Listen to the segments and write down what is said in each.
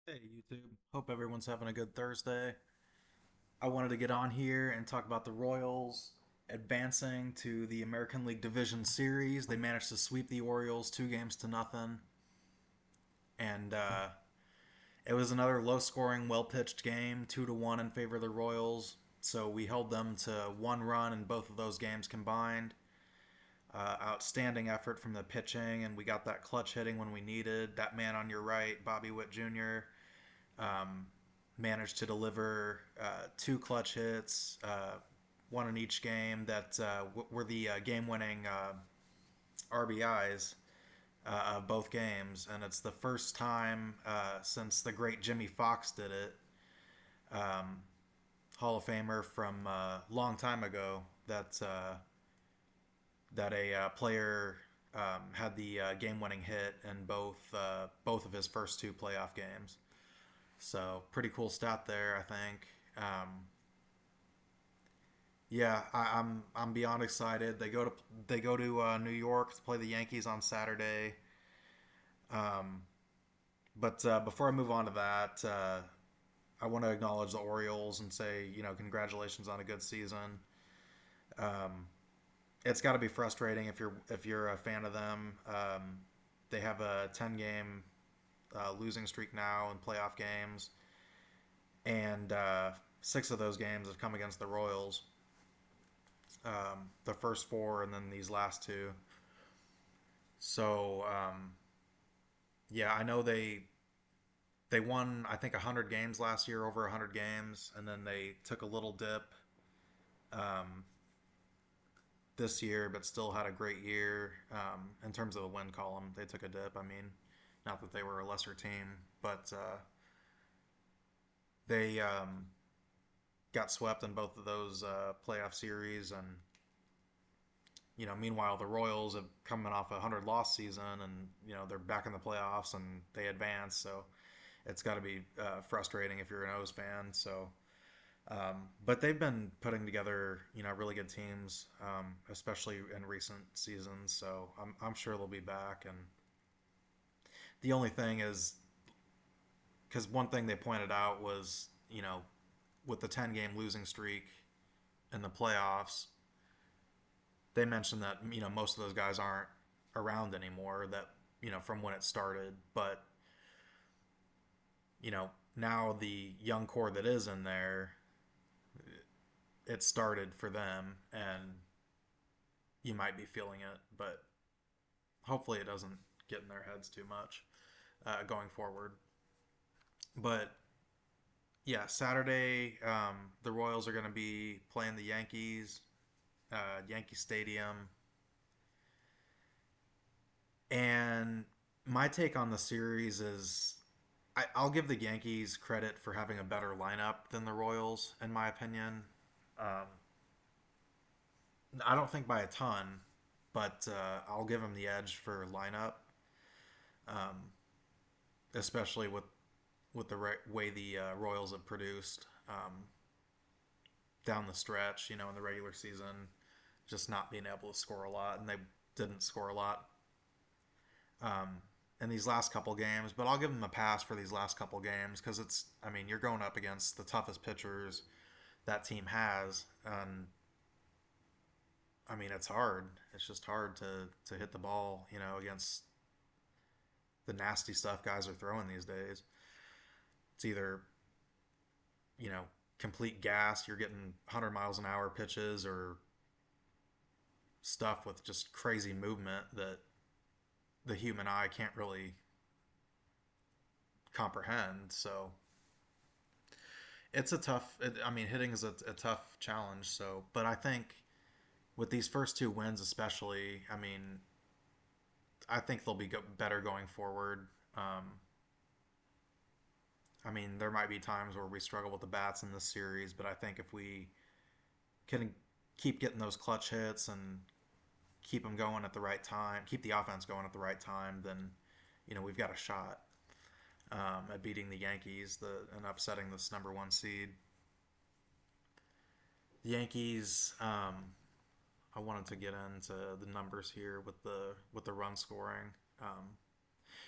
Hey YouTube, hope everyone's having a good Thursday. I wanted to get on here and talk about the Royals advancing to the American League Division Series. They managed to sweep the Orioles 2 games to nothing, and it was another low-scoring, well-pitched game, 2-1 in favor of the Royals. So we held them to 1 run in both of those games combined. Outstanding effort from the pitching, and we got that clutch hitting when we needed. That man on your right, Bobby Witt Jr. Um, managed to deliver two clutch hits, one in each game that were the game-winning RBIs of both games, and it's the first time since the great Jimmy Fox did it, um, Hall of Famer from a long time ago, that a player had the game-winning hit in both of his first two playoff games. So pretty cool stat there, I think. Yeah, I'm beyond excited. They go to New York to play the Yankees on Saturday. Um, but before I move on to that, I want to acknowledge the Orioles and say, congratulations on a good season. Um, it's got to be frustrating if you're a fan of them. They have a 10 game losing streak now in playoff games, and six of those games have come against the Royals. The first four, and then these last two. So yeah, I know they won I think 100 games last year, over 100 games, and then they took a little dip um, this year, but still had a great year in terms of the win column. They took a dip. I mean, not that they were a lesser team, but they got swept in both of those playoff series, and meanwhile the Royals have coming off a 100 loss season, and they're back in the playoffs and they advance. So it's got to be frustrating if you're an O's fan. So, but they've been putting together really good teams, especially in recent seasons. So I'm sure they'll be back. And the only thing is, because one thing they pointed out was with the 10 game losing streak in the playoffs, they mentioned that most of those guys aren't around anymore, that from when it started. But now the young core that is in there, it started for them, and you might be feeling it, but hopefully it doesn't get in their heads too much going forward. But yeah, Saturday, the Royals are going to be playing the Yankees, Yankee Stadium. And my take on the series is I'll give the Yankees credit for having a better lineup than the Royals, in my opinion. Um, I don't think by a ton, but I'll give them the edge for lineup, um, especially with the way the Royals have produced down the stretch. In the regular season, just not being able to score a lot, and they didn't score a lot um, in these last couple games. But I'll give them a pass for these last couple games because I mean, you're going up against the toughest pitchers that team has, and I mean, it's hard. It's just hard to hit the ball, against the nasty stuff guys are throwing these days. It's either, you know, complete gas, you're getting 100 miles an hour pitches, or stuff with just crazy movement that the human eye can't really comprehend. So it's I mean, hitting is a tough challenge. So, but I think with these first two wins, especially, I mean, I think they'll be better going forward. I mean, there might be times where we struggle with the bats in this series, but I think if we can keep getting those clutch hits and keep them going at the right time, keep the offense going at the right time, then we've got a shot at beating the Yankees and upsetting this number one seed. The Yankees. I wanted to get into the numbers here with the run scoring.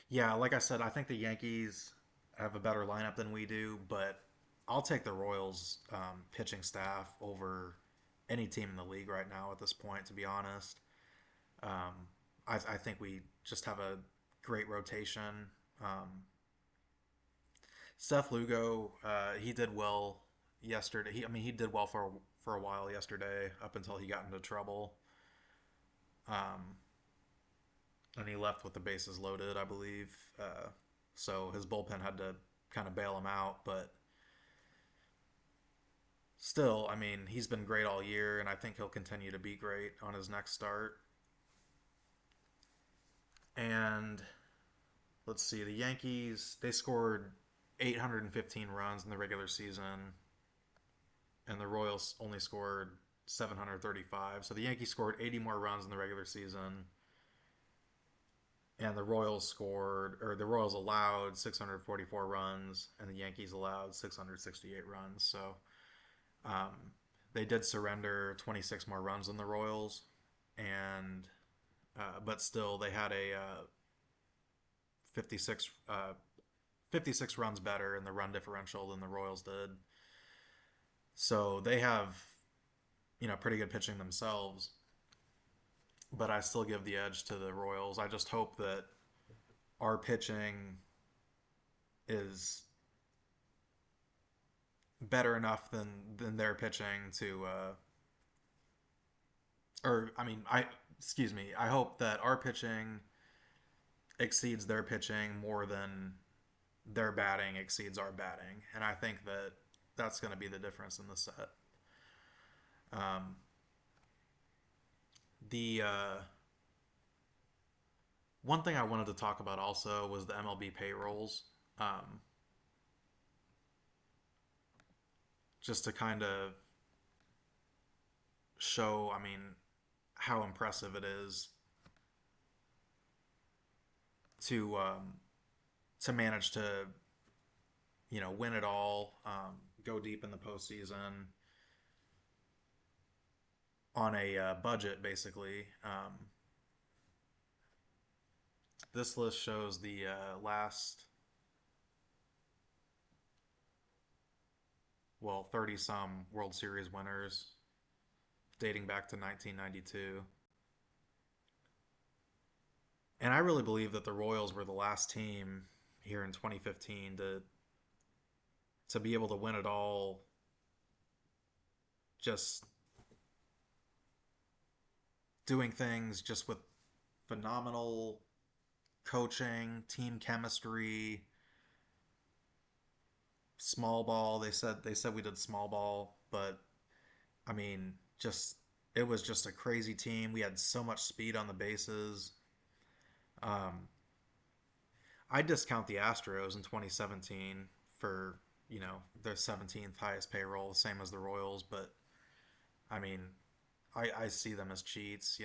Yeah, like I said, I think the Yankees. have a better lineup than we do, but I'll take the Royals pitching staff over any team in the league right now at this point, to be honest. Um, I think we just have a great rotation. Um, Seth Lugo, he did well yesterday. He did well for a while yesterday up until he got into trouble. Um, and he left with the bases loaded, I believe. So his bullpen had to kind of bail him out, but still, he's been great all year, and I think he'll continue to be great on his next start. And let's see, the Yankees, they scored 815 runs in the regular season, and the Royals only scored 735. So the Yankees scored 80 more runs in the regular season, and the Royals allowed 644 runs, and the Yankees allowed 668 runs. So um, they did surrender 26 more runs than the Royals, and but still they had a 56 56 runs better in the run differential than the Royals did. So they have pretty good pitching themselves, but I still give the edge to the Royals. I just hope that our pitching is better enough than their pitching to or I mean I excuse me, I hope that our pitching exceeds their pitching more than their batting exceeds our batting, and I think that that's going to be the difference in the set. um, the One thing I wanted to talk about also was the MLB payrolls, um, just to kind of show, how impressive it is to manage to win it all, go deep in the postseason on a budget, basically. This list shows the last, well, 30 some World Series winners dating back to 1992. And I really believe that the Royals were the last team here in 2015 to be able to win it all, just doing things just with phenomenal coaching, team chemistry, small ball. They said we did small ball, but just it was just a crazy team. We had so much speed on the bases. Um, I discount the Astros in 2017 for their 17th highest payroll, same as the Royals, but I mean, I see them as cheats,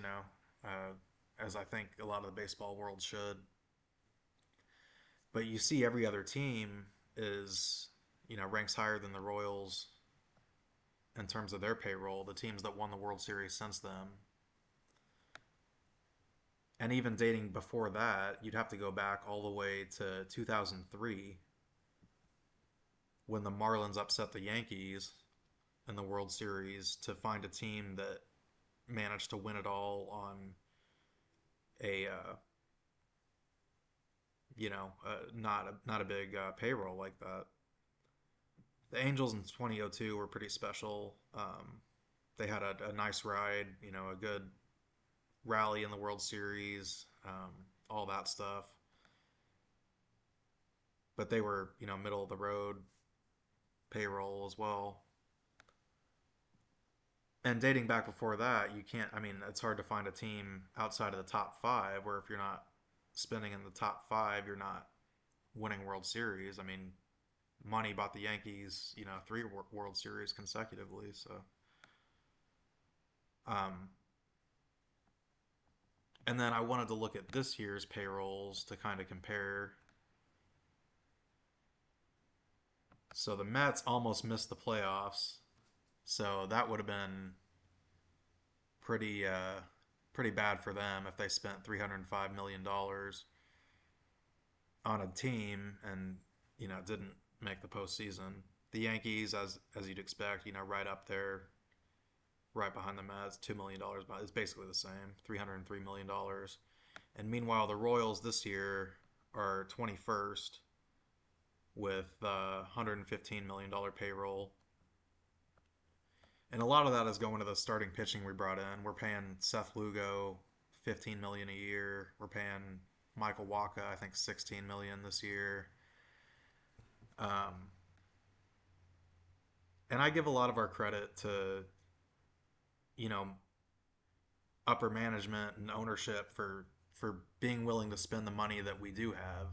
as I think a lot of the baseball world should. But you see, every other team is ranks higher than the Royals in terms of their payroll. The teams that won the World Series since them, and even dating before that, you'd have to go back all the way to 2003 when the Marlins upset the Yankees in the World Series to find a team that managed to win it all on a not a big payroll like that. The Angels in 2002 were pretty special. They had a nice ride, a good rally in the World Series, all that stuff. But they were, middle of the road payroll as well. And dating back before that, you can't, it's hard to find a team outside of the top five where if you're not spending in the top five, you're not winning World Series. Money bought the Yankees, three World Series consecutively. So, um, and then I wanted to look at this year's payrolls to kind of compare. So the Mets almost missed the playoffs. So that would have been pretty pretty bad for them if they spent $305 million on a team, and didn't make the postseason. The Yankees, as you'd expect, right up there, right behind the Mets, $2 million. It's basically the same, $303 million. And meanwhile, the Royals this year are 21st with $115 million payroll. And a lot of that is going to the starting pitching we brought in. We're paying Seth Lugo $15 million a year. We're paying Michael Wacha, I think, $16 million this year. Um, and I give a lot of our credit to you know upper management and ownership for being willing to spend the money that we do have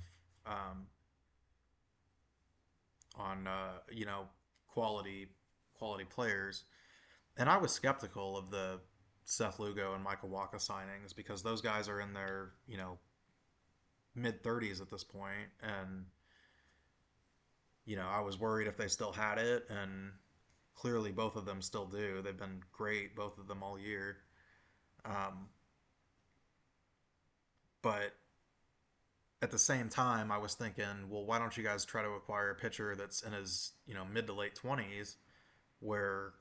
on quality quality players. And I was skeptical of the Seth Lugo and Michael Wacha signings because those guys are in their mid 30s at this point, and I was worried if they still had it, and clearly both of them still do. They've been great, both of them all year. Um, but at the same time, I was thinking, well, why don't you guys try to acquire a pitcher that's in his mid to late 20s, where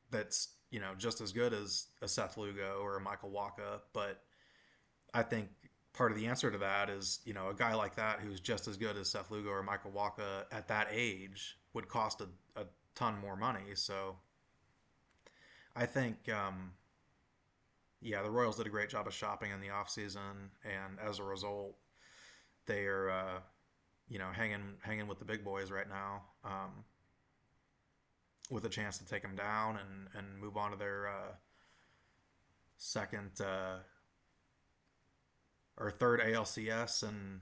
that's just as good as a Seth Lugo or a Michael Wacha. But I think part of the answer to that is a guy like that who's just as good as Seth Lugo or Michael Wacha at that age would cost a ton more money. So I think yeah, the Royals did a great job of shopping in the offseason, and as a result, they are hanging with the big boys right now, with a chance to take them down and move on to their second or third ALCS in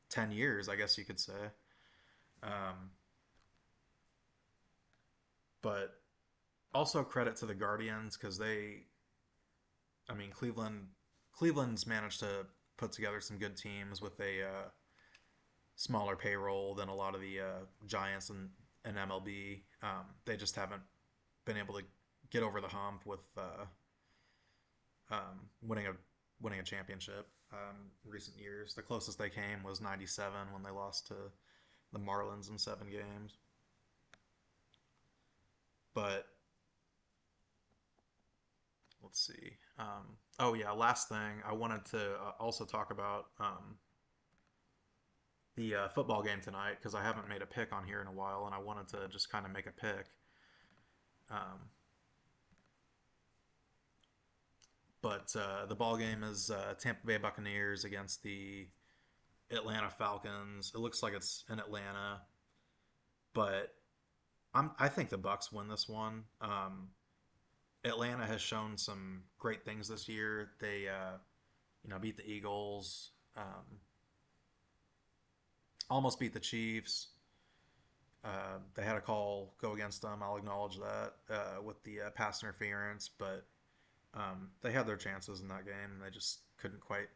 10 years, I guess you could say. Um, but also credit to the Guardians because I mean, Cleveland's managed to put together some good teams with a smaller payroll than a lot of the Giants and MLB. They just haven't been able to get over the hump with winning a championship in recent years. The closest they came was '97 when they lost to the Marlins in 7 games. But let's see. Oh yeah, last thing I wanted to also talk about the football game tonight because I haven't made a pick on here in a while, and I wanted to just kind of make a pick. Um, but the ball game is Tampa Bay Buccaneers against the Atlanta Falcons. It looks like it's in Atlanta, but I think the Bucs win this one. Atlanta has shown some great things this year. They beat the Eagles, almost beat the Chiefs. They had a call go against them. I'll acknowledge that with the pass interference, but they had their chances in that game. They just couldn't quite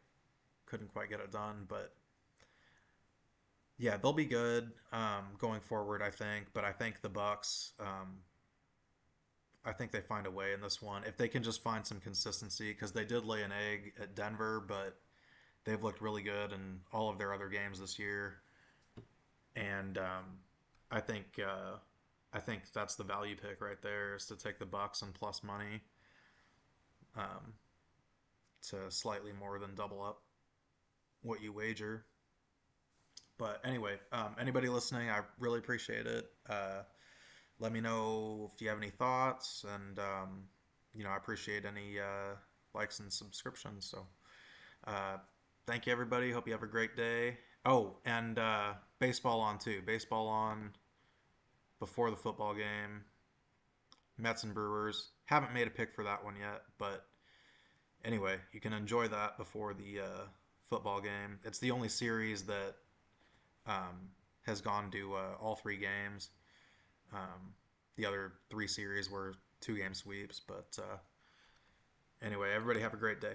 get it done. But yeah, they'll be good going forward, I think. But I think the Bucs. I think they find a way in this one if they can just find some consistency because they did lay an egg at Denver, but they've looked really good in all of their other games this year. And I think I think that's the value pick right there is to take the Bucs and plus money um, to slightly more than double up what you wager. But anyway, anybody listening, I really appreciate it. Let me know if you have any thoughts, and I appreciate any likes and subscriptions. So, uh, thank you, everybody. Hope you have a great day. Oh, and baseball on too. Baseball on before the football game. Mets and Brewers. Haven't made a pick for that one yet, but anyway, you can enjoy that before the football game. It's the only series that has gone to all 3 games. The other 3 series were 2-game sweeps, but anyway, everybody have a great day.